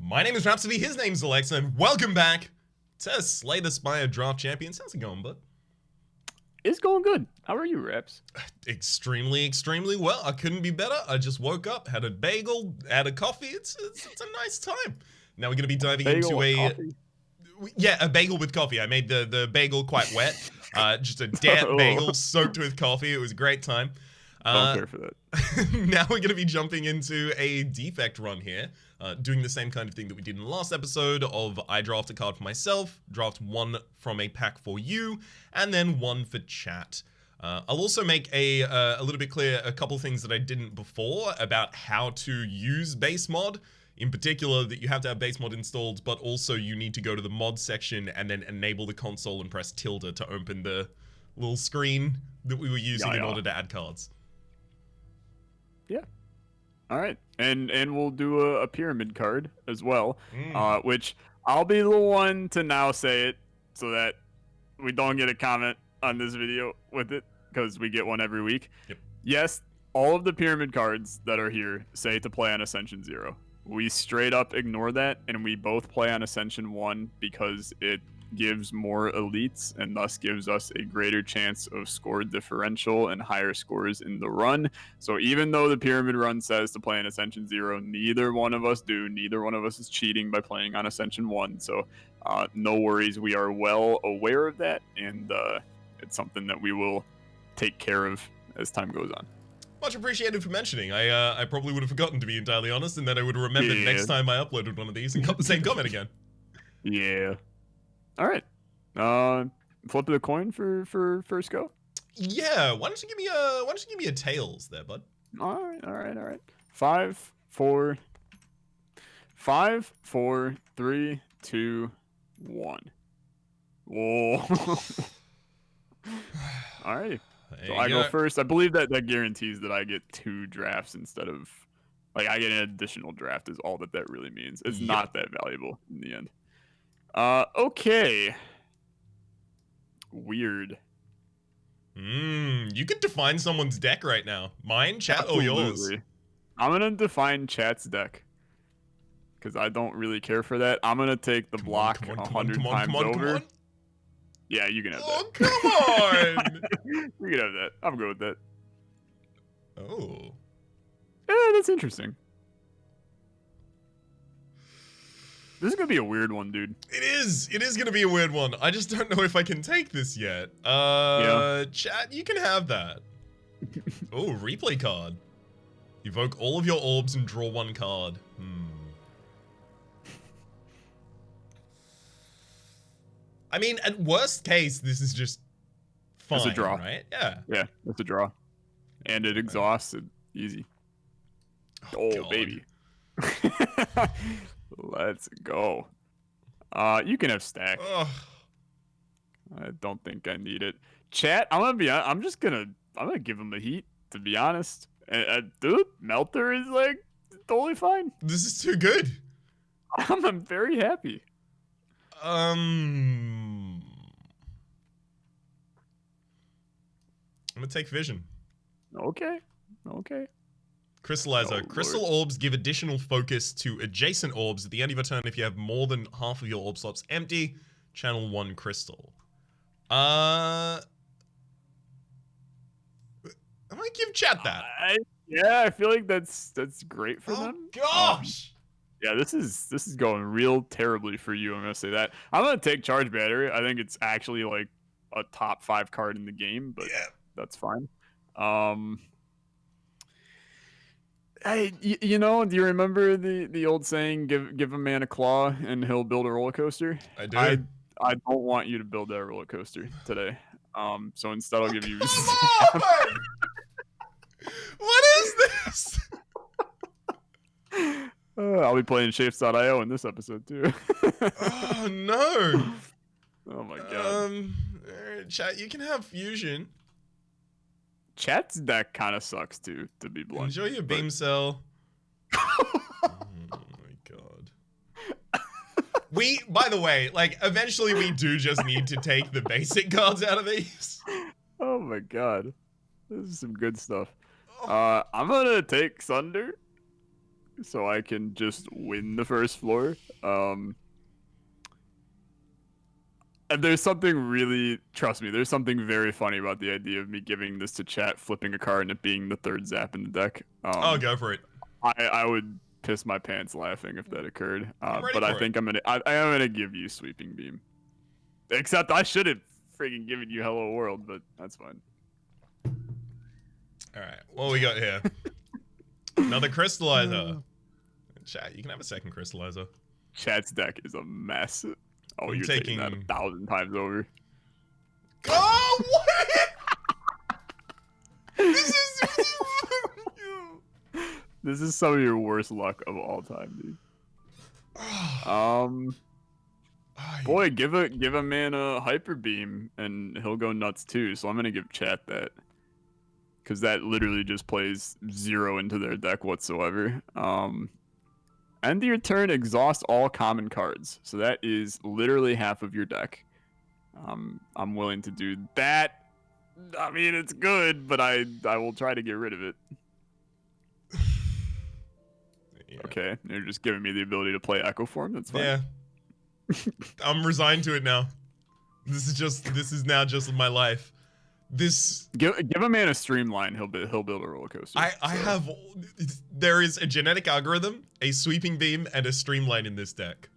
My name is Rhapsody, his name's Olexa, and welcome back to Slay the Spire Draft Champions. How's it going, bud? It's going good. How are you, Raps? Extremely well. I couldn't be better. I just woke up, had a bagel, had a coffee. It's a nice time. Now we're going to be diving into a bagel with coffee. I made the bagel quite wet. Just a damp bagel soaked with coffee. It was a great time. Don't care for that. Now we're going to be jumping into a defect run here, doing the same kind of thing that we did in the last episode of I draft a card for myself, draft one from a pack for you, and then one for chat. I'll also make a little bit clear a couple things that I didn't before about how to use base mod. In particular, that you have to have base mod installed, but also you need to go to the mod section and then enable the console and press tilde to open the little screen that we were using in order to add cards. Yeah. All right. And we'll do a pyramid card as well, which I'll be the one to now say it so that we don't get a comment on this video with it, because we get one every week. Yep. Yes, all of the pyramid cards that are here say to play on Ascension 0. We straight up ignore that, and we both play on Ascension 1 because it gives more elites and thus gives us a greater chance of score differential and higher scores in the run. So even though the pyramid run says to play on Ascension 0, neither one of us do. Neither one of us is cheating by playing on Ascension 1. So no worries. We are well aware of that, and it's something that we will take care of as time goes on. Much appreciated for mentioning. I probably would have forgotten, to be entirely honest, and then I would have remembered next time I uploaded one of these and got the same comment again. Yeah. All right. Flip the coin for first go. Yeah. Why don't you give me a tails there, bud? All right. 5, 4, 3, 2, 1. Whoa. All right. So I go first. I believe that guarantees that I get 2 drafts instead of, like, I get an additional draft is all that really means. It's not that valuable in the end. Okay. Weird. You could define someone's deck right now. Mine, chat, or yours? I'm gonna define chat's deck, because I don't really care for that. I'm gonna take the block 100 times over. Yeah, you can have that. Oh, come on! You can have that. I'm good with that. Oh. Yeah, that's interesting. This is gonna be a weird one, dude. It is. It is gonna be a weird one. I just don't know if I can take this yet. Chat, you can have that. Oh, replay card. Evoke all of your orbs and draw 1 card. I mean, at worst case, this is just fine, it's a draw. Right? Yeah. Yeah, it's a draw. And it exhausts it easy. Oh baby. Let's go. You can have stack. Ugh. I don't think I need it. Chat, I'm gonna give him the heat, to be honest. Dude, Melter is like totally fine. This is too good. I'm very happy. I'm gonna take Vision. Okay. Crystallizer. Oh, Crystal orbs give additional focus to adjacent orbs at the end of your turn if you have more than half of your orb slots empty. Channel 1 crystal. I might give chat that. I feel like that's great for them. Gosh. Yeah, this is going real terribly for you. I'm gonna say that. I'm gonna take Charge Battery. I think it's actually like a top 5 card in the game, but that's fine. Hey, you know, do you remember the old saying, give a man a claw and he'll build a roller coaster? I do. I don't want you to build that roller coaster today. So instead I'll give you... Come on! What is this? I'll be playing Shapes.io in this episode too. Oh no! Oh my god. Chat, you can have Fusion. Chat's deck kind of sucks too, to be blunt. Enjoy your beam cell. Oh my god. By the way, like, eventually we do just need to take the basic cards out of these. Oh my god. This is some good stuff. I'm gonna take Sunder. so I can just win the first floor. And there's something really, trust me, there's something very funny about the idea of me giving this to chat, flipping a card, and it being the third zap in the deck. Oh, go for it. I would piss my pants laughing if that occurred. But I think it. I am gonna give you Sweeping Beam. Except I should have freaking given you Hello World, but that's fine. All right, what we got here? Another crystallizer. Chat, you can have a second crystallizer. Chat's deck is a mess. Oh, I'm you're taking that 1,000 times over. Oh, what? This is some of your worst luck of all time, dude. Boy, give a man a hyper beam and he'll go nuts too. So I'm gonna give chat that, because that literally just plays 0 into their deck whatsoever. End of your turn, exhaust all common cards. So that is literally half of your deck. I'm willing to do that. I mean, it's good, but I will try to get rid of it. Yeah. Okay, you're just giving me the ability to play Echo Form. That's fine. Yeah. I'm resigned to it now. This is now just my life. This give a man a streamline, he'll build a roller coaster. There is a genetic algorithm, a sweeping beam, and a streamline in this deck.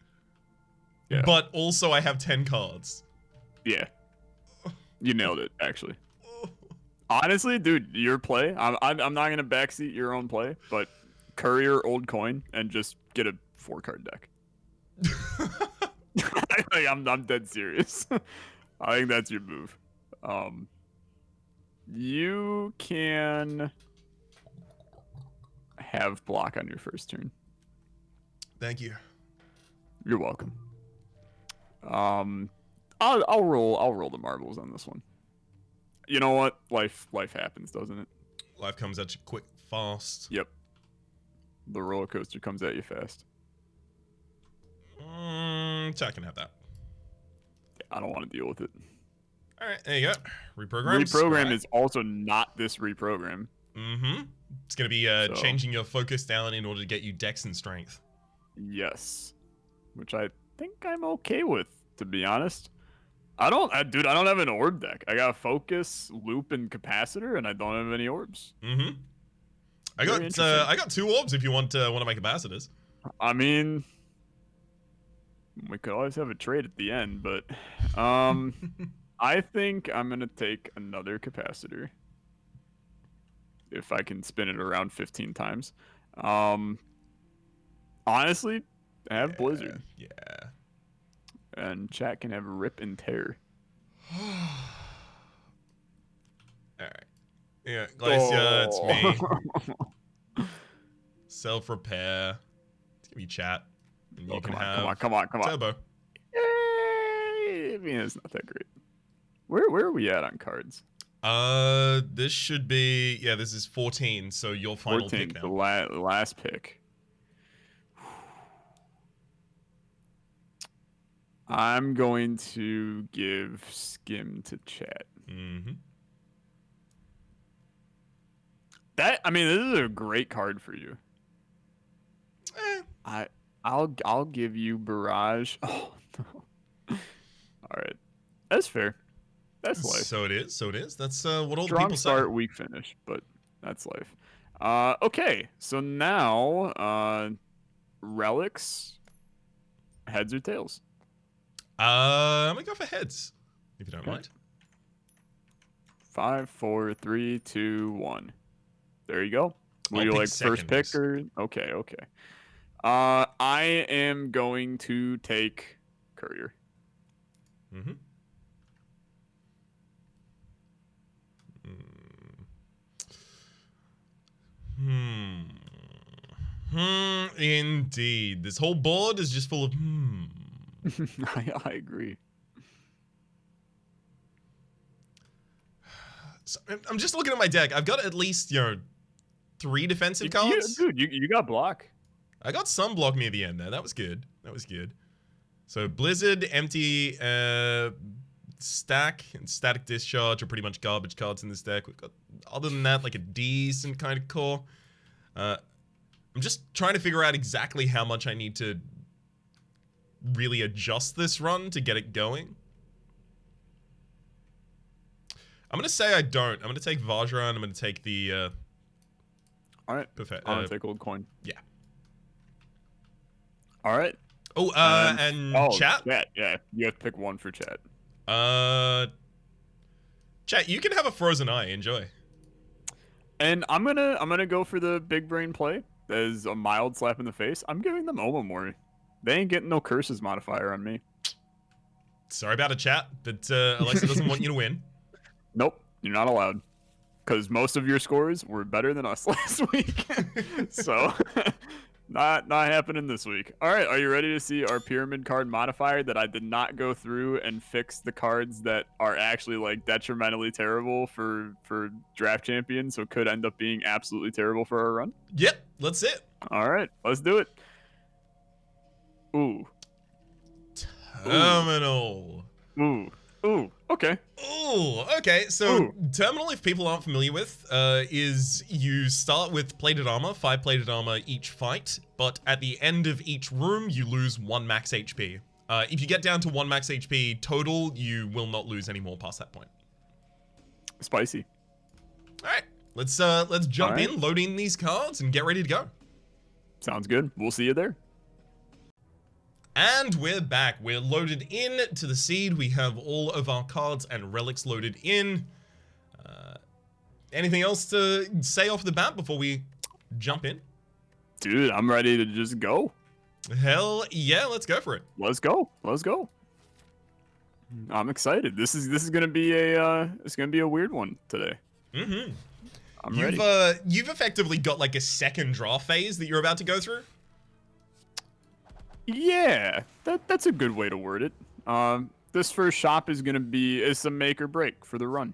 Yeah. But also I have 10 cards. Yeah. You nailed it, actually. Honestly, dude, your play. I'm not gonna backseat your own play, but Courier Old Coin and just get a 4-card deck. I'm dead serious. I think that's your move. You can have block on your first turn. Thank you. You're welcome. I'll roll the marbles on this one. You know what? Life happens, doesn't it? Life comes at you quick, fast. Yep. The roller coaster comes at you fast. Chat can have that. Yeah, I don't want to deal with it. All right, there you go. Reprogram. Reprogram is also not this reprogram. Mm-hmm. It's going to be changing your focus down in order to get you dex and strength. Yes. Which I think I'm okay with, to be honest. Dude, I don't have an orb deck. I got focus, loop, and capacitor, and I don't have any orbs. Mm-hmm. I got 2 orbs if you want one of my capacitors. I mean, we could always have a trade at the end, but I think I'm gonna take another capacitor if I can spin it around 15 times. Honestly, have Blizzard. Yeah. And chat can have Rip and Tear. Alright. Yeah, Glacia, it's me. Self-repair. It's gonna be chat. And you can have come on. Turbo. Yay! I mean, it's not that great. Where are we at on cards? This should be... Yeah, this is 14, so your final pick now. The last pick. I'm going to give Skim to chat. Mm-hmm. This is a great card for you. I'll give you Barrage. Oh no. All right, that's fair. That's life. So it is. That's what all Strong the people say. Start, weak finish, but that's life. Okay, so now relics, heads or tails? I'm gonna go for heads, if you don't mind. 5, 4, 3, 2, 1. There you go. Will you like first pick or okay? I am going to take Courier. Mm-hmm. Indeed. This whole board is just full of I agree. So, I'm just looking at my deck. I've got at least, 3 defensive cards. Dude, you got block. I got some block near the end there. That was good. So Blizzard, empty, stack, and static discharge are pretty much garbage cards in this deck. We've got, other than that, like a decent kind of core. I'm just trying to figure out exactly how much I need to really adjust this run to get it going. I'm gonna say I don't. I'm gonna take Vajra and I'm gonna take the All right. perfect. I'm gonna take old coin. Yeah. All right. Oh, and chat. Yeah. You have to pick one for chat. Chat. You can have a frozen eye. Enjoy. And I'm gonna go for the big brain play. As a mild slap in the face. I'm giving them Omamori. They ain't getting no curses modifier on me. Sorry about it, chat, but Alexa doesn't want you to win. Nope, you're not allowed. Because most of your scores were better than us last week. So, not happening this week. All right, are you ready to see our pyramid card modifier that I did not go through and fix the cards that are actually like detrimentally terrible for draft champions, so could end up being absolutely terrible for our run? Yep, that's it. All right, let's do it. Ooh. Terminal. Ooh. Okay. Ooh, okay. So Ooh. Terminal, if people aren't familiar with, is you start with plated armor, 5 plated armor each fight, but at the end of each room, you lose 1 max HP. If you get down to 1 max HP total, you will not lose any more past that point. Spicy. All right, let's jump in, load in these cards, and get ready to go. Sounds good. We'll see you there. And we're back. We're loaded in to the seed. We have all of our cards and relics loaded in. Anything else to say off the bat before we jump in? Dude, I'm ready to just go. Hell yeah, let's go for it. Let's go. I'm excited. This is gonna be a weird one today. Mm-hmm. I'm ready. You've effectively got like a second draft phase that you're about to go through. Yeah, that's a good way to word it. This first shop is gonna be a make or break for the run,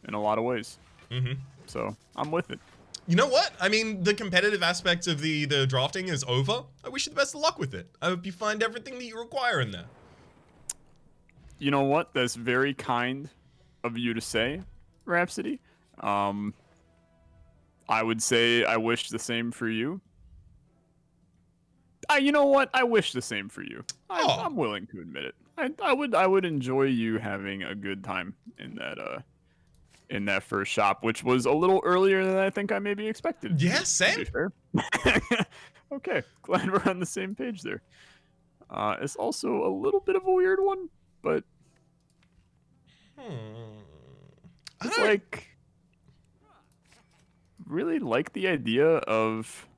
in a lot of ways. Mm-hmm. So I'm with it. You know what? I mean, the competitive aspect of the drafting is over. I wish you the best of luck with it. I hope you find everything that you require in there. You know what? That's very kind of you to say, Rhapsody. I would say I wish the same for you. You know what? I wish the same for you. I'm willing to admit it. I would enjoy you having a good time in that first shop, which was a little earlier than I think I maybe expected. Yeah, same. To be fair. Okay, glad we're on the same page there. It's also a little bit of a weird one, but it's like really like the idea of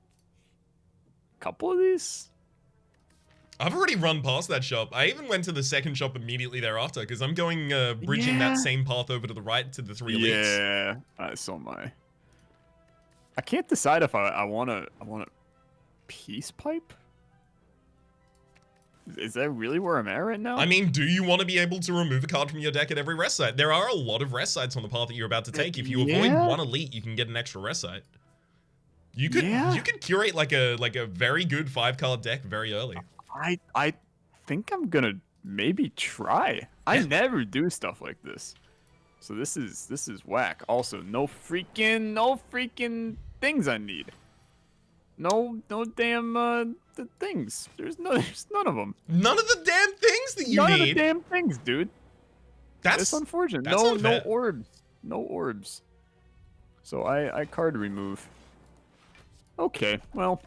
a couple of these. I've already run past that shop. I even went to the second shop immediately thereafter because I'm going bridging that same path over to the right to the 3 elites. Yeah, so am I. I can't decide if I want a peace pipe. Is that really where I'm at right now? I mean, do you want to be able to remove a card from your deck at every rest site? There are a lot of rest sites on the path that you're about to take. If you avoid one elite, you can get an extra rest site. You could curate like a very good 5-card deck very early. I think I'm gonna maybe try. I never do stuff like this, so this is whack. Also, no freaking things I need. No damn the things. There's none of them. None of the damn things that you need. None of the damn things, dude. That's unfortunate. No orbs. No orbs. So I card remove. Okay, well,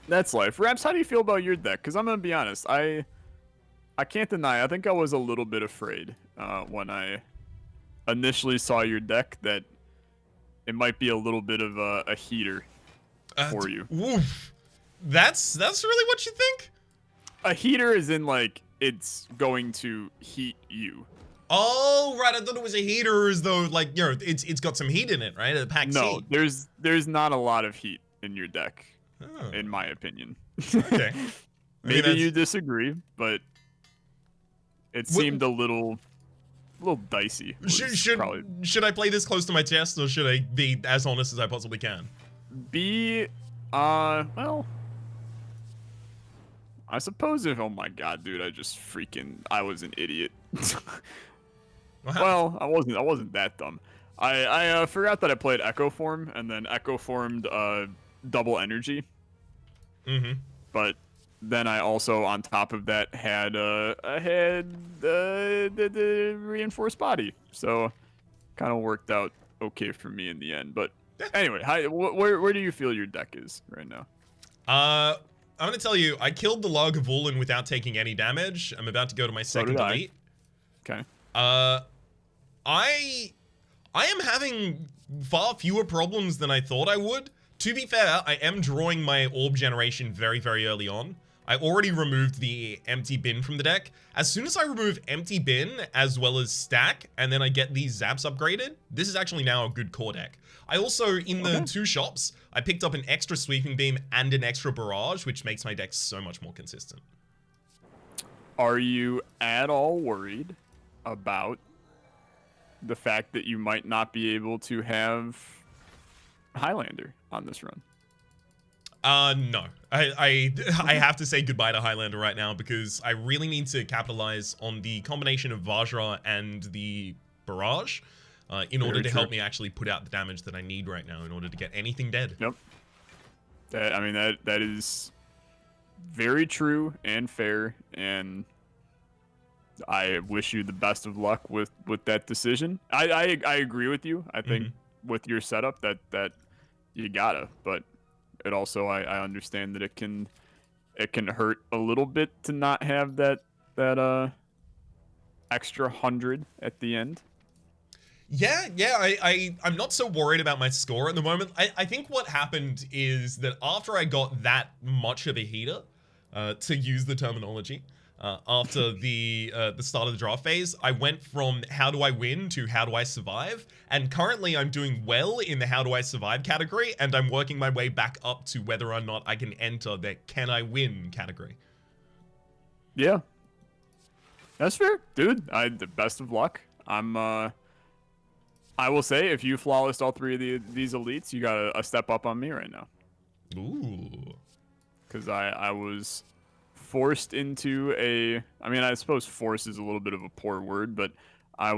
that's life. Raps, how do you feel about your deck? Because I'm gonna be honest, I can't deny. I think I was a little bit afraid when I initially saw your deck that it might be a little bit of a heater for you. Oof. That's really what you think? A heater is in like it's going to heat you. Oh right, I thought it was a heater as though like it's got some heat in it, right? The pack No, there's not a lot of heat in your deck, in my opinion. Okay. Maybe you disagree, but it seemed a little dicey. Should I play this close to my chest, or should I be as honest as I possibly can? Well, I suppose if, oh my god, dude, I was an idiot. Well, I wasn't that dumb. I forgot that I played Echo Form, and then Echo Formed double energy. But then I also, on top of that, had the reinforced body, so kind of worked out okay for me in the end. But anyway, where do you feel your deck is right now? I'm gonna tell you, I killed the Log of Ulin without taking any damage. I'm about to go to my second elite. Okay. I am having far fewer problems than I thought I would. To be fair, I am drawing my orb generation very, very early on. I already removed the empty bin from the deck. As soon as I remove empty bin as well as stack, and then I get these zaps upgraded, this is actually now a good core deck. I also, in the 2 shops, I picked up an extra sweeping beam and an extra barrage, which makes my deck so much more consistent. Are you at all worried about the fact that you might not be able to have Highlander on this run? No. I have to say goodbye to Highlander right now because I really need to capitalize on the combination of Vajra and the Barrage in order to help me actually put out the damage that I need right now in order to get anything dead. Yep. That is very true and fair, and I wish you the best of luck with that decision. I agree with you. I think with your setup that you gotta, but it also I understand that it can hurt a little bit to not have that extra 100 at the end. Yeah, I'm not so worried about my score at the moment. I think what happened is that after I got that much of a heater, to use the terminology, after the start of the draft phase, I went from how do I win to how do I survive, and currently I'm doing well in the how do I survive category, and I'm working my way back up to whether or not I can enter the can I win category. Yeah, that's fair, dude. The best of luck. I will say, if you flawlessed all 3 of these elites, you got a step up on me right now. Ooh. Because I was forced into I suppose force is a little bit of a poor word, but I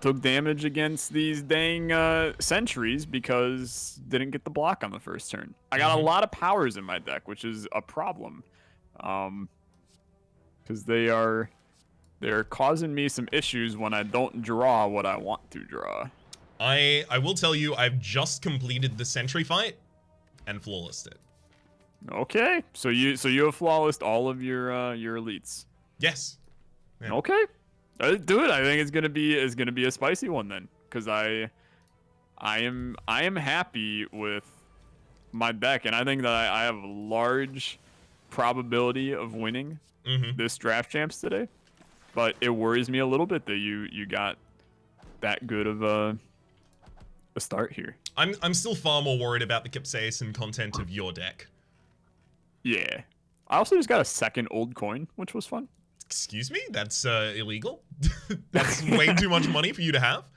took damage against these dang sentries because didn't get the block on the first turn. I got a lot of powers in my deck, which is a problem. Because they're causing me some issues when I don't draw what I want to draw. I will tell you, I've just completed the sentry fight and flawlessed it. Okay, so you have flawlessed all of your elites. Yes. Yeah. Okay, do it. I think it's gonna be a spicy one then, because I am happy with my deck, and I think that I have a large probability of winning this draft champs today. But it worries me a little bit that you got that good of a start here. I'm still far more worried about the capsaicin content of your deck. Yeah. I also just got a second old coin, which was fun. Excuse me? That's illegal? That's way too much money for you to have?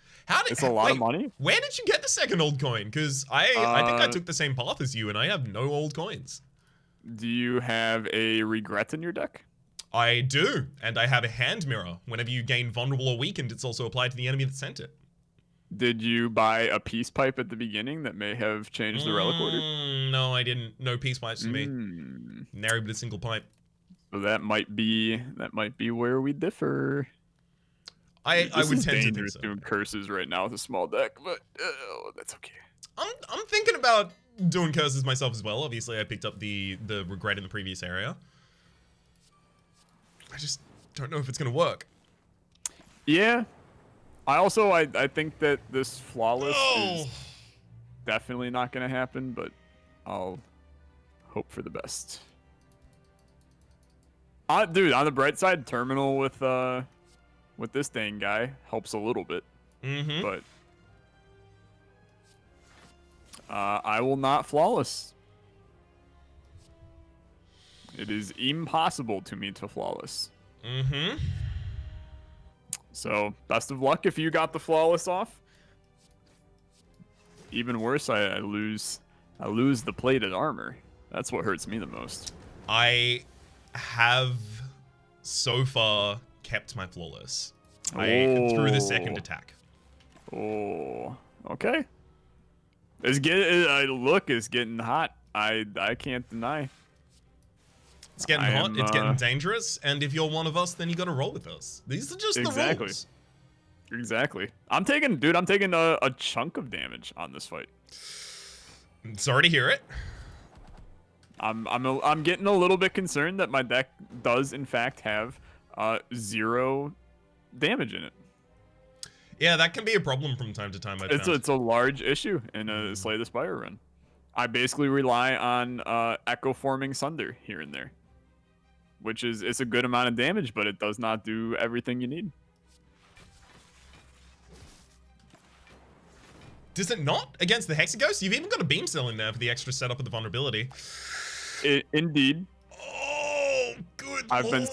It's a lot of money. Where did you get the second old coin? Because I think I took the same path as you, and I have no old coins. Do you have a regret in your deck? I do, and I have a hand mirror. Whenever you gain vulnerable or weakened, it's also applied to the enemy that sent it. Did you buy a peace pipe at the beginning that may have changed the relic order? No, I didn't. No peace pipes for me. Nary but a single pipe. So that might be where we differ. I would tend to think so. Doing curses right now with a small deck, but that's okay. I'm thinking about doing curses myself as well. Obviously, I picked up the regret in the previous area. I just don't know if it's gonna work. Yeah. I think that this flawless is definitely not gonna happen, but I'll hope for the best. Dude, on the bright side, terminal with this dang guy helps a little bit. But I will not flawless. It is impossible to me to flawless. So, best of luck if you got the flawless off. Even worse, I lose the plated armor. That's what hurts me the most. I have so far kept my flawless. I threw the second attack. Oh, okay. It's getting hot. I can't deny. It's getting hot. It's getting dangerous. And if you're one of us, then you got to roll with us. These are just the rules. Exactly. I'm taking a chunk of damage on this fight. Sorry to hear it. I'm getting a little bit concerned that my deck does in fact have 0 damage in it. Yeah, that can be a problem from time to time. It's a large issue in a Slay the Spire run. I basically rely on Echo forming Sunder here and there, which is it's a good amount of damage, but it does not do everything you need. Does it not against the Hexaghost? You've even got a beam cell in there for the extra setup of the vulnerability. Indeed. Oh, good. I've been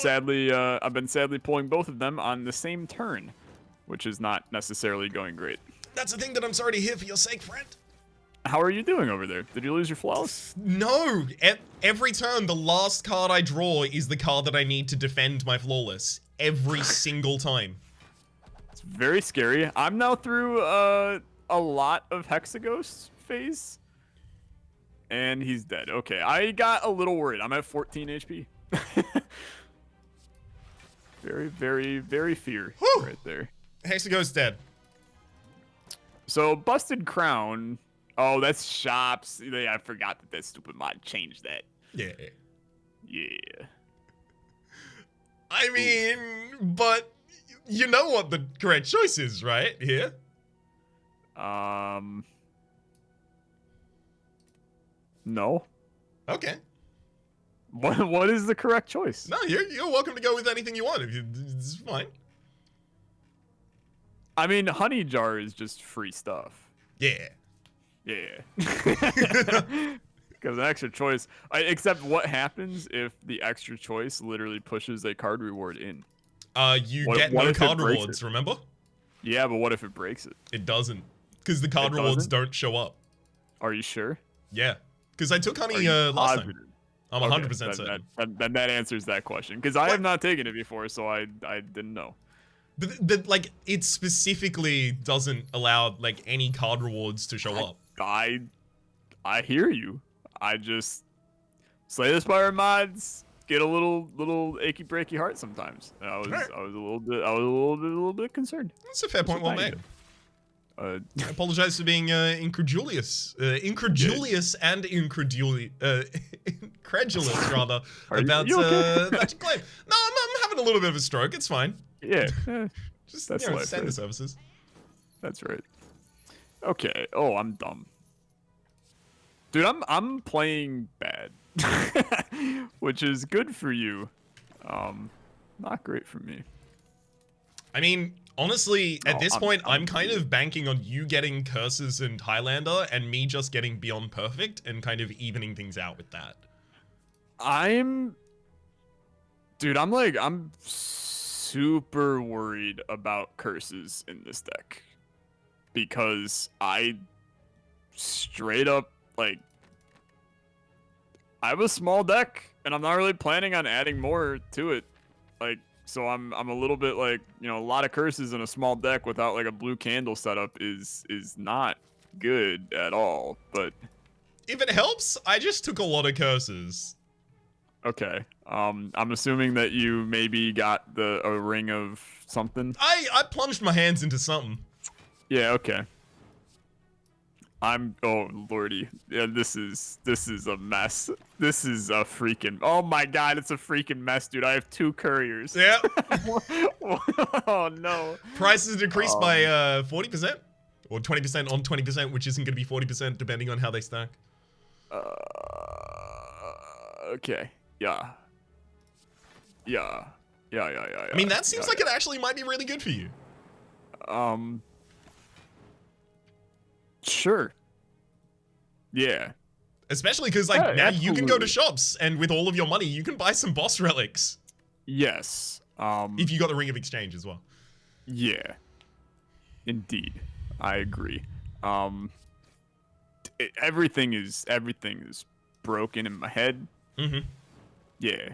sadly pulling both of them on the same turn, which is not necessarily going great. That's the thing that I'm sorry to hear for your sake, friend. How are you doing over there? Did you lose your flawless? No. Every turn, the last card I draw is the card that I need to defend my flawless. Every single time. It's very scary. I'm now through a lot of Hexaghost phase. And he's dead. Okay, I got a little worried. I'm at 14 HP. Very, very, very fear right there. Hexaghost dead. So, Busted Crown. Oh, that's Shops. I forgot that stupid mod changed that. Yeah. Yeah. I mean, but you know what the correct choice is, right? Here? No. Okay. What is the correct choice? No, you're welcome to go with anything you want. It's fine. I mean, Honey Jar is just free stuff. Yeah. Yeah. Because an extra choice. Except what happens if the extra choice literally pushes a card reward in? You get no card rewards, remember? Yeah, but what if it breaks it? It doesn't. Because the card rewards don't show up. Are you sure? Yeah. Because I took Honey last time. I'm 100% certain. Then that answers that question. Because I have not taken it before, so I didn't know. But like, it specifically doesn't allow, like, any card rewards to show up. I hear you. I just Slay the Spire mods get a little achy breaky heart sometimes. And I was a little bit concerned. That's a fair point, well made. I apologize for being incredulous and incredulous rather about that claim. No, I'm having a little bit of a stroke. It's fine. Yeah, just that's standard services. That's right. Okay. Oh, I'm dumb, dude. I'm playing bad, which is good for you. Not great for me. I mean, honestly, at this point, I'm kind of banking on you getting Curses and Highlander and me just getting Beyond Perfect and kind of evening things out with that. I'm super worried about Curses in this deck because I straight up, like, I have a small deck and I'm not really planning on adding more to it. Like, so I'm a little bit like, you know, a lot of curses in a small deck without like a blue candle setup is not good at all. But if it helps, I just took a lot of curses. Okay. I'm assuming that you maybe got a ring of something. I plunged my hands into something. Yeah, okay. Oh lordy. Yeah, this is a mess. This is a freaking, oh my god, it's a freaking mess, dude. I have 2 couriers. Yeah. Oh no. Prices decreased by 40% or 20% on 20%, which isn't going to be 40% depending on how they stack. Okay. Yeah. I mean, that seems like it actually might be really good for you. Sure. Yeah. Especially because, like, now you can go to shops, and with all of your money, you can buy some boss relics. Yes. If you got the Ring of Exchange as well. Yeah. Indeed. I agree. Everything is broken in my head. Mm-hmm. Yeah.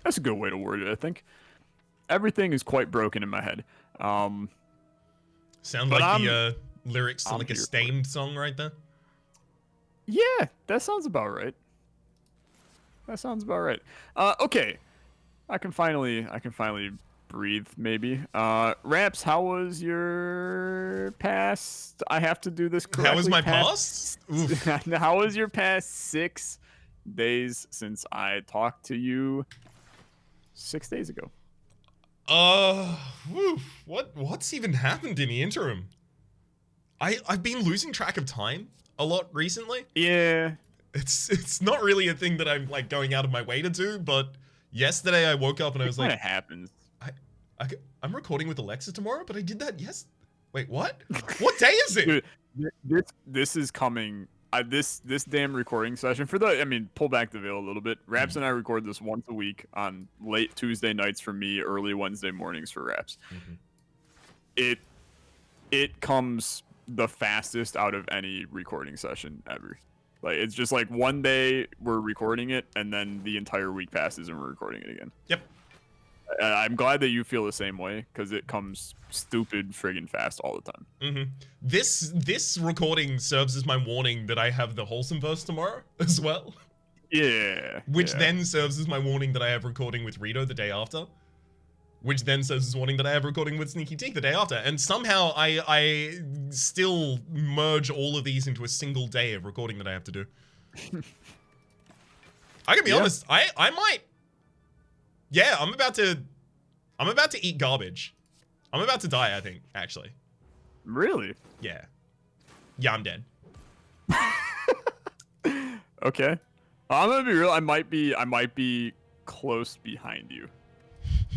That's a good way to word it, I think. Everything is quite broken in my head. Sound like the lyrics to like a Stained song right there. Yeah, that sounds about right. Okay, I can finally breathe. Maybe. Raps, how was your past? I have to do this correctly. How was my past? Oof. How was your past 6 days since I talked to you 6 days ago? What's even happened in the interim? I've been losing track of time a lot recently. Yeah. It's not really a thing that I'm like going out of my way to do, but yesterday I woke up and I was like, it happens. I'm recording with Alexa tomorrow, but I did that Wait, what? What day is it? Dude, this is coming. This damn recording session pull back the veil a little bit. Raps and I record this once a week on late Tuesday nights for me, early Wednesday mornings for Raps. It comes the fastest out of any recording session ever. Like, it's just like one day we're recording it and then the entire week passes and we're recording it again. Yep. I'm glad that you feel the same way, because it comes stupid friggin' fast all the time. This recording serves as my warning that I have the wholesome verse tomorrow as well. Yeah. Which then serves as my warning that I have recording with Rito the day after. Which then serves as warning that I have recording with Sneaky Teak the day after. And somehow I still merge all of these into a single day of recording that I have to do. I can be honest, I might. Yeah, I'm about to eat garbage. I'm about to die, I think, actually. Really? Yeah. Yeah, I'm dead. Okay. I'm gonna be real. I might be close behind you,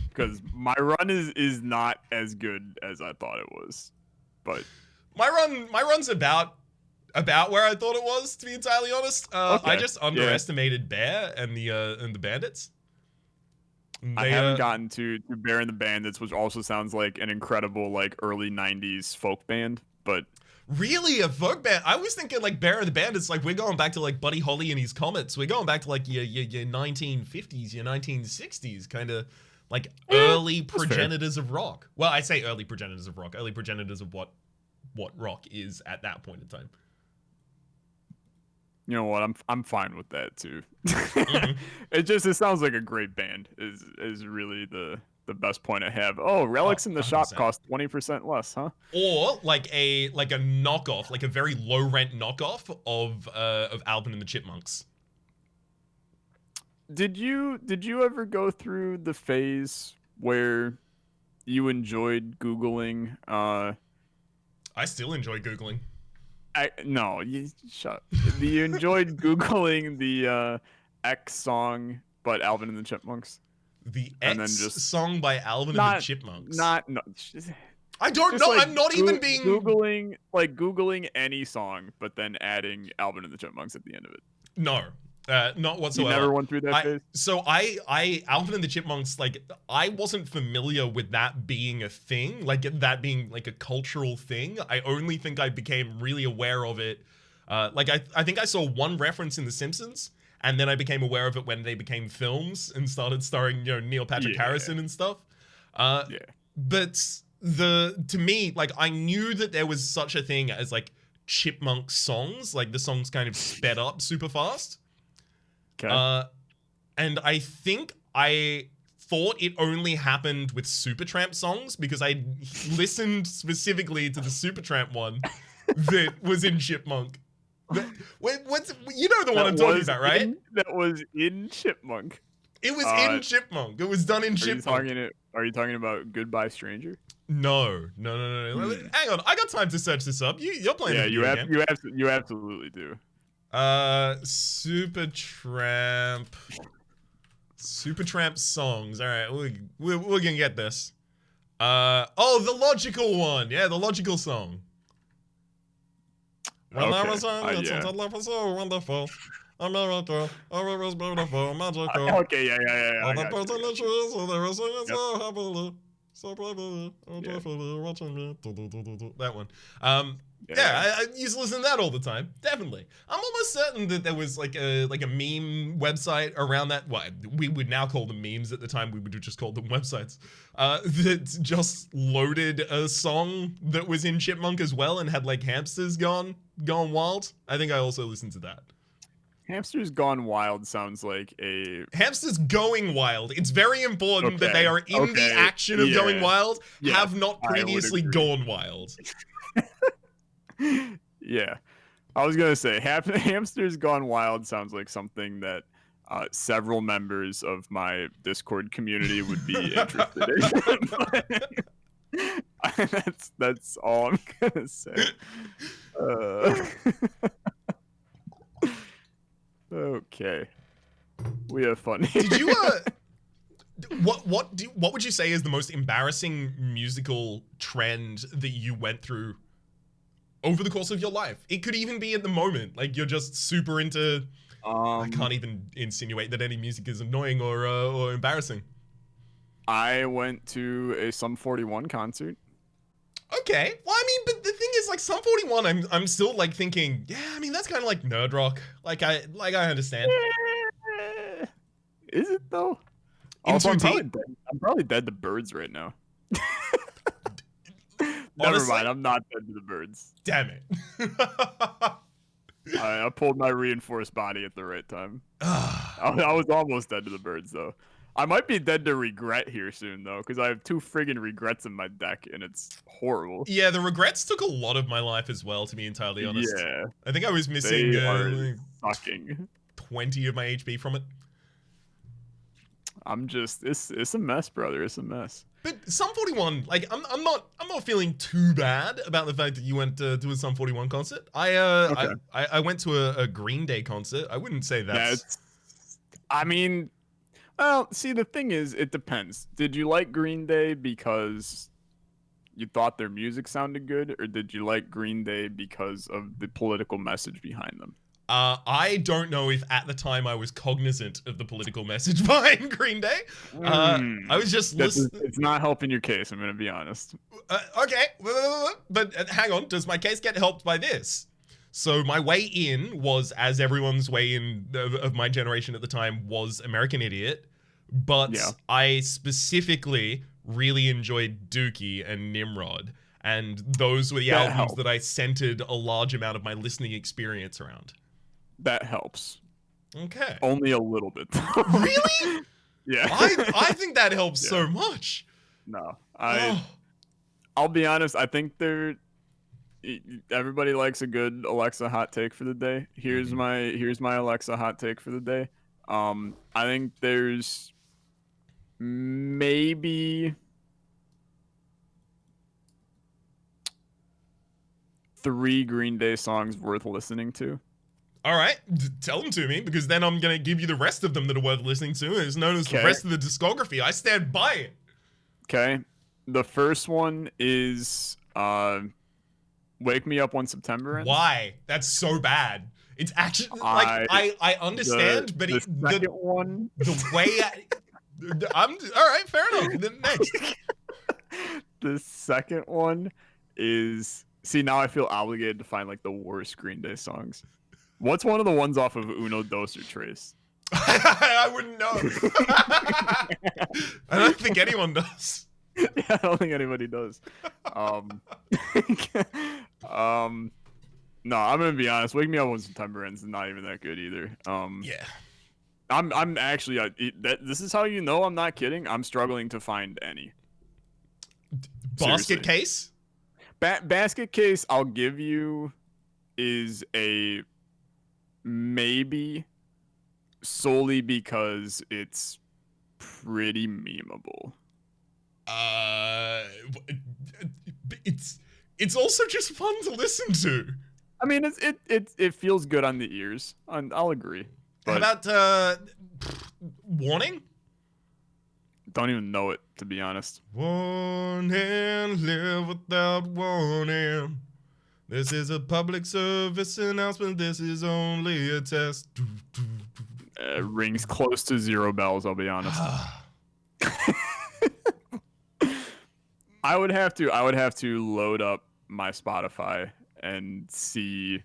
because my run is not as good as I thought it was. But my run's about where I thought it was, to be entirely honest. Okay. I just underestimated Bear and the bandits. I haven't gotten to Bear and the Bandits, which also sounds like an incredible like early 90s folk band, but really a folk band? I was thinking like Bear and the Bandits, like we're going back to like Buddy Holly and his Comets. We're going back to like your 1950s, your 1960s, kind of like early progenitors of rock. Well, I say early progenitors of rock, early progenitors of what rock is at that point in time. You know what? I'm fine with that too. It sounds like a great band is really the best point I have. Oh, relics in the 100%. Shop cost 20% less, huh? Or like a knockoff, like a very low rent knockoff of Alvin and the Chipmunks. Did you ever go through the phase where you enjoyed Googling? I still enjoy Googling. No, you shut up. You enjoyed Googling the X song, but Alvin and the Chipmunks? The X song by Alvin and the Chipmunks? No. I don't know. Like I'm not even being... Googling any song, but then adding Alvin and the Chipmunks at the end of it. No. Not whatsoever. You never went through that phase? So Alvin and the Chipmunks, like, I wasn't familiar with that being a thing, like that being like a cultural thing. I only think I became really aware of it. I think I saw one reference in The Simpsons, and then I became aware of it when they became films and started starring, Neil Patrick Harrison and stuff. But to me, like, I knew that there was such a thing as like chipmunk songs, like the songs kind of sped up super fast. Okay. And I think I thought it only happened with Supertramp songs because I listened specifically to the Supertramp one that was in Chipmunk. You know the one I'm talking about, right? That was in Chipmunk. It was in Chipmunk. It was done in Chipmunk. Are you talking about Goodbye Stranger? No. Hang on, I got time to search this up. You're playing. Yeah, you absolutely do. Supertramp songs. All right, we're gonna get this. The logical one. Yeah, the logical song. Okay. So wonderful. America, everywhere is beautiful, magical. Okay, yeah. All the birds in the trees, and they were singing so happily. So watching me. That one. Yeah. I used to listen to that all the time. Definitely. I'm almost certain that there was like a meme website around that. Well, we would now call them memes. At the time, we would have just called them websites. That just loaded a song that was in Chipmunk as well and had like hamsters gone wild. I think I also listened to that. Hamsters Gone Wild sounds like a... Hamsters going wild. It's very important that Okay, they are in the action of going wild, Yes, have not I would previously agree. gone wild. Yeah. I was going to say, Hamsters Gone Wild sounds like something that several members of my Discord community would be interested in. That's all I'm going to say. Okay. We have fun here. Did you what would you say is the most embarrassing musical trend that you went through over the course of your life? It could even be at the moment, like you're just super into. I can't even insinuate that any music is annoying or embarrassing. I went to a Sum 41 concert. Okay, well, I mean, but the thing is, like, Sum 41, I'm still like thinking, yeah, I mean, that's kind of like nerd rock. Like I understand. Is it though? In Also, too deep? I'm probably dead to birds right now. Never Honestly? mind, I'm not dead to the birds. Damn it. I pulled my reinforced body at the right time. I was almost dead to the birds though. I might be dead to regret here soon though, because I have 2 friggin' regrets in my deck, and it's horrible. Yeah, the regrets took a lot of my life as well, to be entirely honest. Yeah, I think I was missing they are like sucking. 20 of my HP from it. I'm just it's a mess, brother. It's a mess. But Sum 41, like I'm not feeling too bad about the fact that you went to a Sum 41 concert. I went to a Green Day concert. I wouldn't say that's I mean, well, see, the thing is, it depends. Did you like Green Day because you thought their music sounded good, or did you like Green Day because of the political message behind them? I don't know if at the time I was cognizant of the political message behind Green Day. I was just listening. It's not helping your case, I'm going to be honest. Okay, but hang on. Does my case get helped by this? So my way in was, as everyone's way in of my generation at the time, was American Idiot. But Yeah. I specifically really enjoyed Dookie and Nimrod. And those were the albums helped. that I centered a large amount of my listening experience around. That helps. Okay. Only a little bit, though. Really? Yeah. I think that helps Yeah. so much. No. Oh. I'll be honest, I think everybody likes a good Alexa hot take for the day. Here's my Alexa hot take for the day. I think there's maybe 3 Green Day songs worth listening to. All right, tell them to me, because then I'm going to give you the rest of them that are worth listening to. It's known as the Okay. rest of the discography. I stand by it. Okay. The first one is Wake Me Up When September Ends. Why? That's so bad. It's actually, like, I understand, but the second one. the way I'm, all right, fair enough. Then next. The second one is, see, now I feel obligated to find like the worst Green Day songs. What's one of the ones off of Uno, Dos, or Tres? I wouldn't know. I don't think anyone does. Yeah, I don't think anybody does. No, I'm gonna be honest. Wake Me Up When September Ends is not even that good either. Yeah. I'm actually this is how you know I'm not kidding. I'm struggling to find any. Seriously. Basket Case? Basket Case, I'll give you, is a maybe, solely because it's pretty memeable. It's also just fun to listen to. I mean, it feels good on the ears. I'll agree. How But about Warning? don't even know it, to be honest. Warning, live without warning. This is a public service announcement. This is only a test. Rings close to 0 bells, I'll be honest. I would have to load up my Spotify and see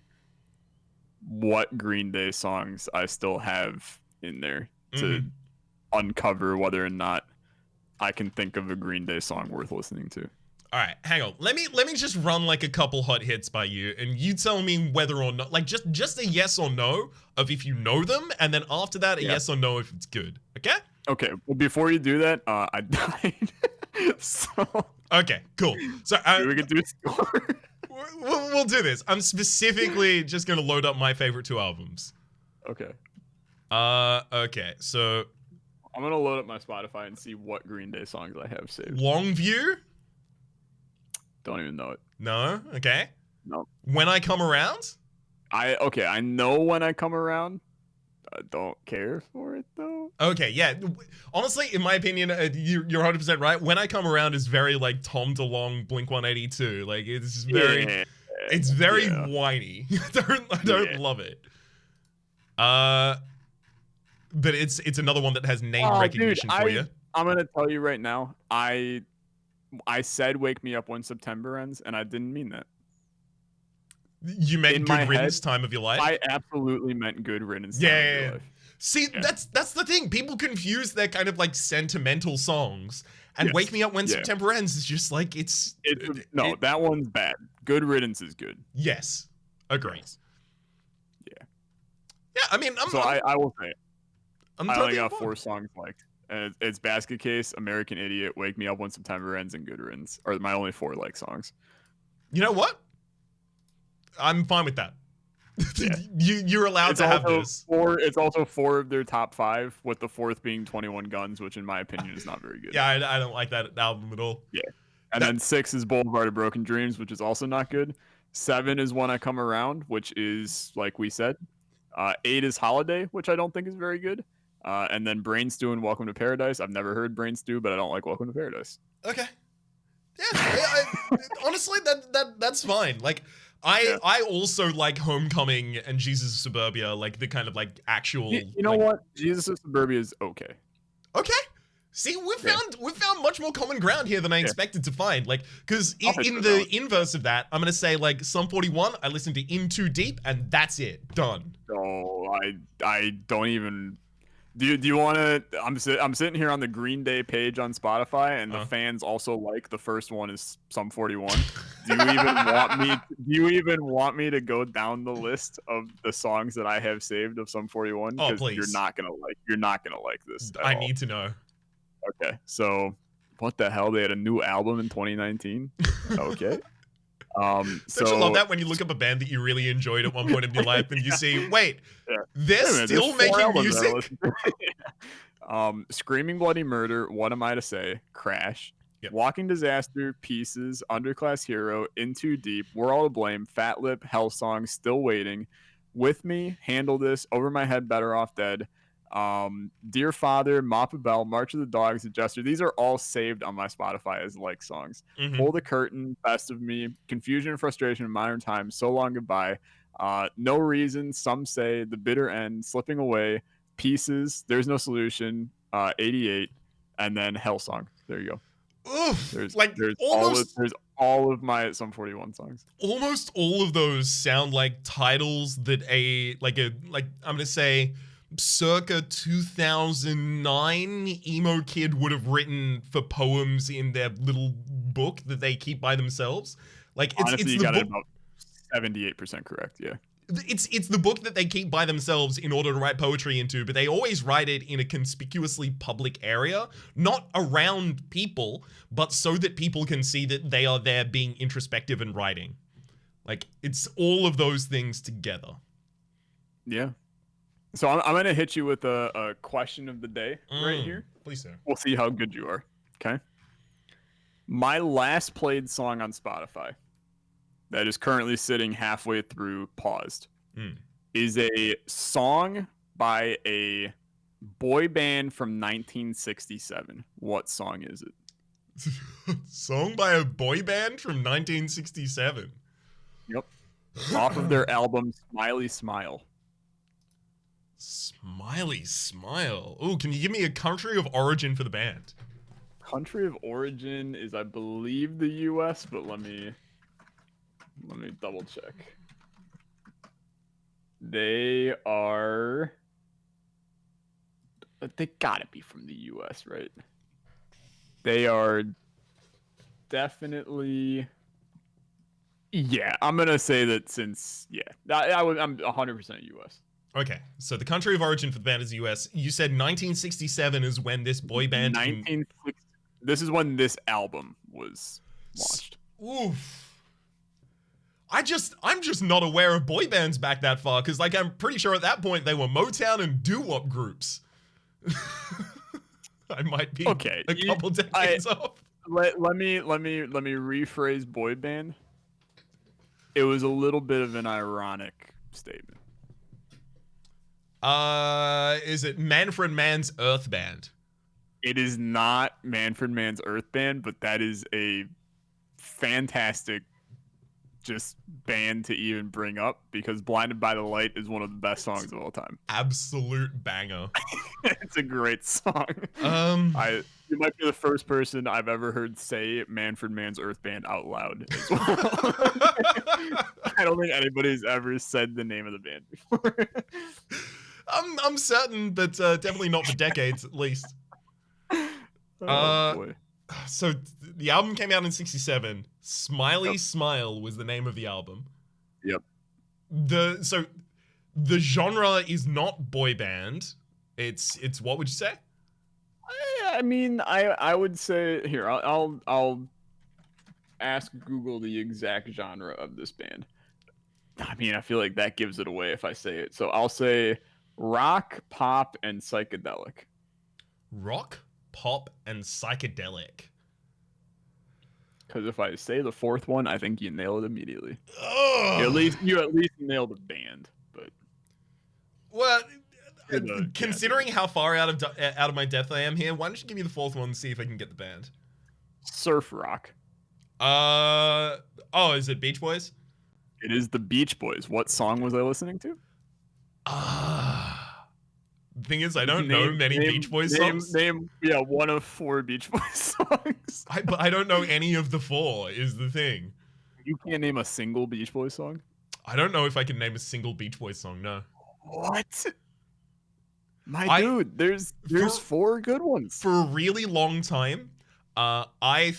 what Green Day songs I still have in there to uncover whether or not I can think of a Green Day song worth listening to. All right, hang on. Let me just run like a couple hot hits by you, and you tell me whether or not, like just a yes or no of if you know them, and then after that a yes or no if it's good. Okay? Okay. Well, before you do that, I died. So okay, cool. So we can do a score. we'll do this. I'm specifically just gonna load up my favorite 2 albums. Okay. Okay. So I'm gonna load up my Spotify and see what Green Day songs I have saved. Longview. Don't even know it. No. Okay. No. When I Come Around. I know When I Come Around. I don't care for it though. Okay, yeah. Honestly, in my opinion, you're 100% right. When I Come Around is very like Tom DeLonge, Blink 182. Like it's very whiny. I don't love it. But it's another one that has name recognition for you. I'm gonna tell you right now. I said "Wake Me Up When September Ends," and I didn't mean that. You meant Good Riddance, Time of Your Life? I absolutely meant Good Riddance, Time of Your Life. See, that's the thing. People confuse their kind of like sentimental songs, and Wake Me Up When September Ends is just like that one's bad. Good Riddance is good. Yes, agree. Yeah. Yeah, I mean, I will say, I only got 4 4 songs liked. And it's Basket Case, American Idiot, Wake Me Up When September Ends, and Good Riddance are my only 4 like songs. You know what? I'm fine with that. Yeah. You're allowed to have this. It's also 4 of their top 5, with the 4th being 21 Guns, which in my opinion is not very good. Yeah, I don't like that album at all. Yeah. And then 6 is Boulevard of Broken Dreams, which is also not good. 7 is When I Come Around, which is, like we said. 8 is Holiday, which I don't think is very good. And then Brain Stew and Welcome to Paradise. I've never heard Brain Stew, but I don't like Welcome to Paradise. Okay. Yeah, honestly, that's fine. Like, I also like Homecoming and Jesus of Suburbia, like the kind of like actual. You know what? Jesus of Suburbia is okay. Okay. See, we've found much more common ground here than I expected to find. Like, because in the inverse of that, I'm gonna say like Sum 41. I listened to In Too Deep, and that's it. Done. Oh, I don't even. Do you want to? I'm sitting here on the Green Day page on Spotify, and the fans also like the first one is Sum 41. Do you even want me to go down the list of the songs that I have saved of Sum 41? Oh, please. You're not gonna like this. I need to know. Okay, so what the hell? They had a new album in 2019. Okay. Don't you love that when you look up a band that you really enjoyed at one point in your life and you see, wait, they're still making music? Screaming Bloody Murder, What Am I to Say, Crash, Walking Disaster, Pieces, Underclass Hero, In Too Deep, We're All to Blame, Fat Lip, Hell Song, Still Waiting, With Me, Handle This, Over My Head, Better Off Dead, Dear Father, Mop a Bell, March of the Dogs, Adjuster. These are all saved on my Spotify as like songs. Pull the Curtain, Best of Me, Confusion and Frustration in Modern Times, So Long Goodbye, No Reason, Some Say, The Bitter End, Slipping Away, Pieces, There's No Solution, 88, and then Hell Song. There you go. Oof, there's all of my Sum 41 songs. Almost all of those sound like titles that I'm gonna say circa 2009 emo kid would have written for poems in their little book that they keep by themselves. Like, honestly, you got it about 78% correct. Yeah. It's the book that they keep by themselves in order to write poetry into, but they always write it in a conspicuously public area, not around people, but so that people can see that they are there being introspective and writing. Like, it's all of those things together. Yeah. So I'm going to hit you with a question of the day right here. Please, sir. We'll see how good you are. Okay. My last played song on Spotify that is currently sitting halfway through paused is a song by a boy band from 1967. What song is it? Song by a boy band from 1967. Yep. Off of their album Smiley Smile. Smiley Smile. Oh, can you give me a country of origin for the band? country of origin is, I believe, the U.S., but let me double check. They gotta be from the U.S., right? They are definitely. Yeah, I'm gonna say that since I'm 100% U.S. Okay, so the country of origin for the band is US. You said 1967 is when this boy band. This is when this album was launched. Oof. I'm just not aware of boy bands back that far, because like I'm pretty sure at that point they were Motown and doo-wop groups. I might be a couple decades off. Let me rephrase boy band. It was a little bit of an ironic statement. Is it Manfred Mann's Earth Band? It is not Manfred Mann's Earth Band, but that is a fantastic just band to even bring up, because Blinded by the Light is one of the best songs of all time. Absolute banger. It's a great song. You might be the first person I've ever heard say Manfred Mann's Earth Band out loud as well. I don't think anybody's ever said the name of the band before. I'm certain, but definitely not for decades at least. Oh boy. So the album came out in 67. Smiley Smile was the name of the album. Yep. So the genre is not boy band. It's what would you say? I mean, I would say here. I'll ask Google the exact genre of this band. I mean, I feel like that gives it away if I say it. So I'll say rock, pop, and psychedelic. Rock, pop, and psychedelic. Because if I say the fourth one, I think you nail it immediately. Ugh. You at least nail the band, but well, considering how far out of my depth I am here, why don't you give me the fourth one and see if I can get the band? Surf rock. Is it Beach Boys? It is the Beach Boys. What song was I listening to? The thing is, I don't know many Beach Boys songs. Name one of 4 Beach Boys songs. But I don't know any of the 4 is the thing. You can't name a single Beach Boys song? I don't know if I can name a single Beach Boys song, no. What? Dude, there's 4 good ones. For a really long time, I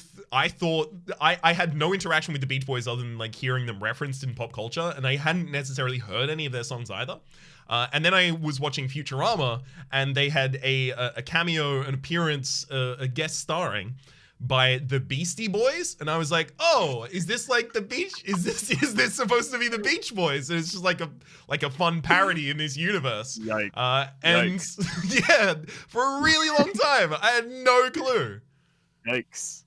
thought I had no interaction with the Beach Boys other than like hearing them referenced in pop culture, and I hadn't necessarily heard any of their songs either. And then I was watching Futurama, and they had a cameo, an appearance, a guest starring by the Beastie Boys, and I was like, oh, is this like the Beach? Is this supposed to be the Beach Boys? And it's just like a fun parody in this universe. Yikes. Yeah, for a really long time, I had no clue. Yikes.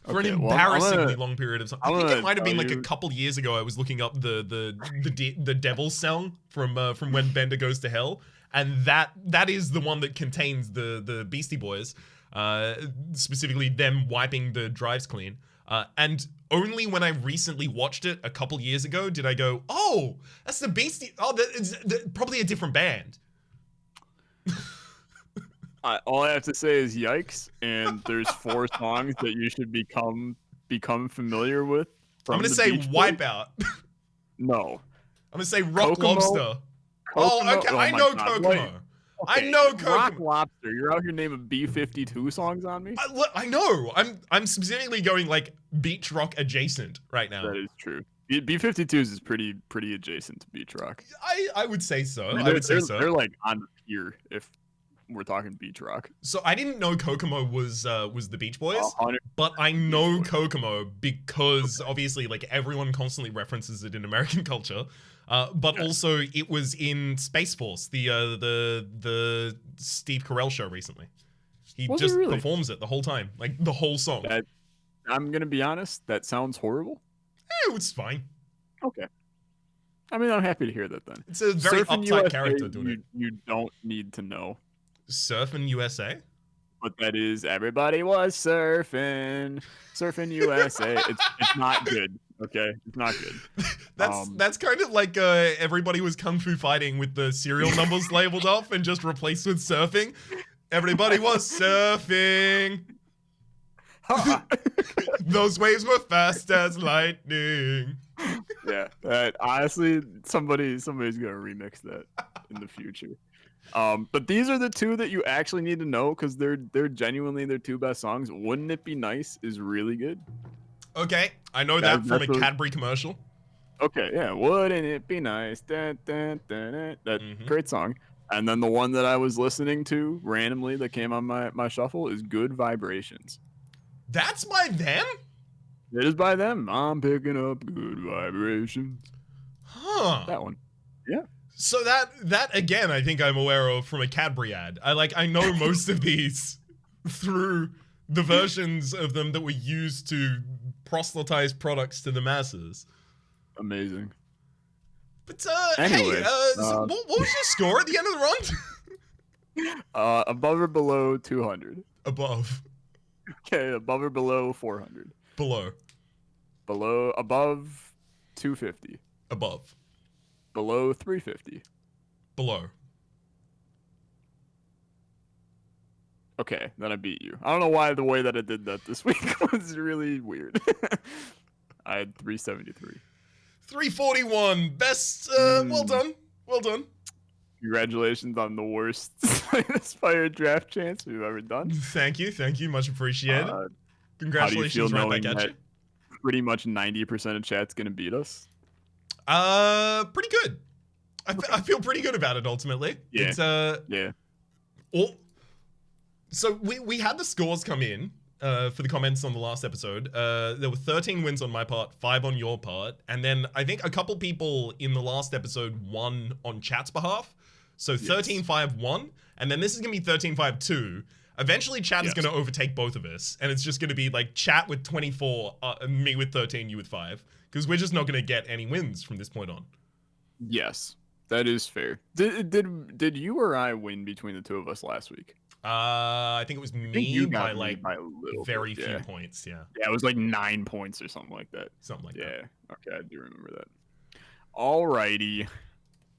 For an embarrassingly long period of time. I think it might have been like a couple years ago. I was looking up the Devil's song from When Bender Goes to Hell, and that is the one that contains the Beastie Boys, specifically them wiping the drives clean. And only when I recently watched it a couple years ago did I go, oh, that's the Beastie. Oh, it's probably a different band. All I have to say is yikes, and there's 4 songs that you should become familiar with. I'm gonna say Wipeout. No. I'm gonna say Rock Kokomo? Lobster. Oh, okay. I know Kokomo. Okay, I know Kokomo. Rock Lobster. You're out here naming B-52 songs on me? I know. I'm specifically going like beach rock adjacent right now. That is true. B-52s is pretty adjacent to beach rock. I would say so. I would say so. They're like on the pier if we're talking beach rock. So I didn't know Kokomo was the Beach Boys, 100% but I know Kokomo because obviously like everyone constantly references it in American culture. But also it was in Space Force, the Steve Carell show recently. He just performs it the whole time, like the whole song. I'm gonna be honest, that sounds horrible. It's fine. Okay. I mean, I'm happy to hear that then. It's a very Surfing uptight USA, character doing it. You don't need to know. Surfing USA? But that is everybody was surfing USA. It's not good. Okay, it's not good. That's kind of like everybody was kung fu fighting with the serial numbers labeled off and just replaced with surfing. Everybody was surfing. Those waves were fast as lightning. Yeah, honestly, somebody's gonna remix that in the future. But these are the two that you actually need to know because they're genuinely their two best songs. Wouldn't It Be Nice is really good. Okay, I know that from a Cadbury commercial. Okay, yeah, Wouldn't It Be Nice? That great song. And then the one that I was listening to randomly that came on my shuffle is Good Vibrations. That's by them? It is by them. I'm picking up good vibrations. Huh. That one. Yeah. So that again, I think I'm aware of from a Cadbury ad. I know most of these through the versions of them that were used to proselytize products to the masses. Amazing. But anyway, hey, so what was your score at the end of the round? Above or below 200. Above. Okay, above or below 400. Below. Above 250. Above. Below 350. Below. Okay, then I beat you. I don't know why the way that I did that this week was really weird. I had 373. 341. Best. Well done. Well done. Congratulations on the worst Slay the Spire draft chance we've ever done. Thank you. Much appreciated. Congratulations right back at you. Pretty much 90% of chat's gonna beat us. Pretty good. I feel pretty good about it ultimately. Yeah. It's yeah. So we had the scores come in for the comments on the last episode. There were 13 wins on my part, 5 on your part, and then I think a couple people in the last episode won on chat's behalf. So 13-5-1, and then this is gonna be 13-5-2. Eventually, chat is going to overtake both of us, and it's just going to be like chat with 24, me with 13, you with 5, because we're just not going to get any wins from this point on. Yes, that is fair. Did you or I win between the two of us last week? I think it was me by like very few points. Yeah. Yeah, it was like 9 points or something like that. Something like that. Yeah. Okay, I do remember that. Alrighty.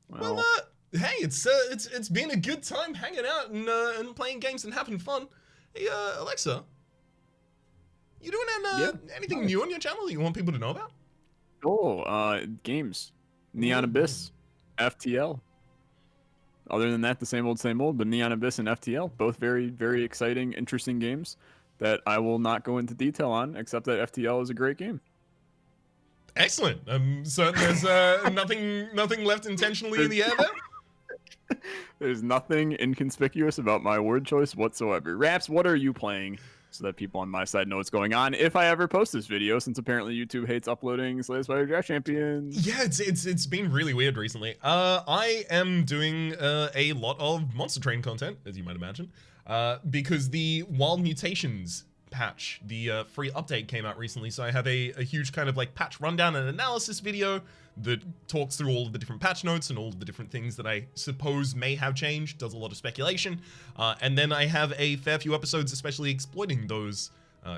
Well, hey, it's been a good time hanging out and playing games and having fun. Hey, Alexa, you doing anything new on your channel that you want people to know about? Oh, games, Neon Abyss, FTL. Other than that, the same old, but Neon Abyss and FTL, both very, very exciting, interesting games that I will not go into detail on, except that FTL is a great game. Excellent. So there's nothing left intentionally in the air there? There's nothing inconspicuous about my word choice whatsoever. Raps, what are you playing so that people on my side know what's going on if I ever post this video, since apparently YouTube hates uploading Slay the Spire Draft Champions? Yeah, it's been really weird recently. I am doing a lot of Monster Train content, as you might imagine, because the Wild Mutations patch, the free update came out recently, so I have a huge kind of like patch rundown and analysis video that talks through all of the different patch notes and all of the different things that I suppose may have changed, does a lot of speculation, and then I have a fair few episodes especially exploiting those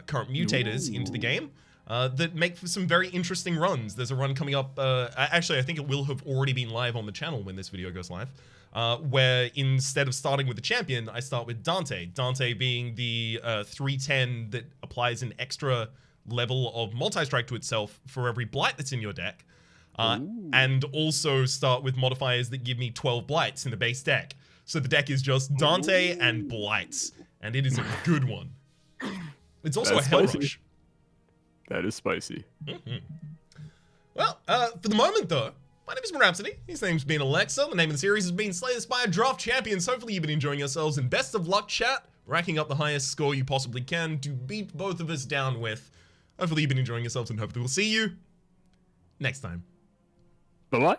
current mutators into the game that make for some very interesting runs. There's a run coming up, actually I think it will have already been live on the channel when this video goes live, where instead of starting with the champion, I start with Dante. Dante being the 310 that applies an extra level of multi-strike to itself for every blight that's in your deck. And also start with modifiers that give me 12 blights in the base deck. So the deck is just Dante and blights, and it is a good one. It's also a Hell Rush. That is spicy. Well, for the moment though, my name is Rhapsody. His name's been Alexa. The name of the series has been Slay the Spire Draft Champions. Hopefully you've been enjoying yourselves, and best of luck, chat, racking up the highest score you possibly can to beat both of us down with. Hopefully you've been enjoying yourselves, and hopefully we'll see you next time. Bye-bye.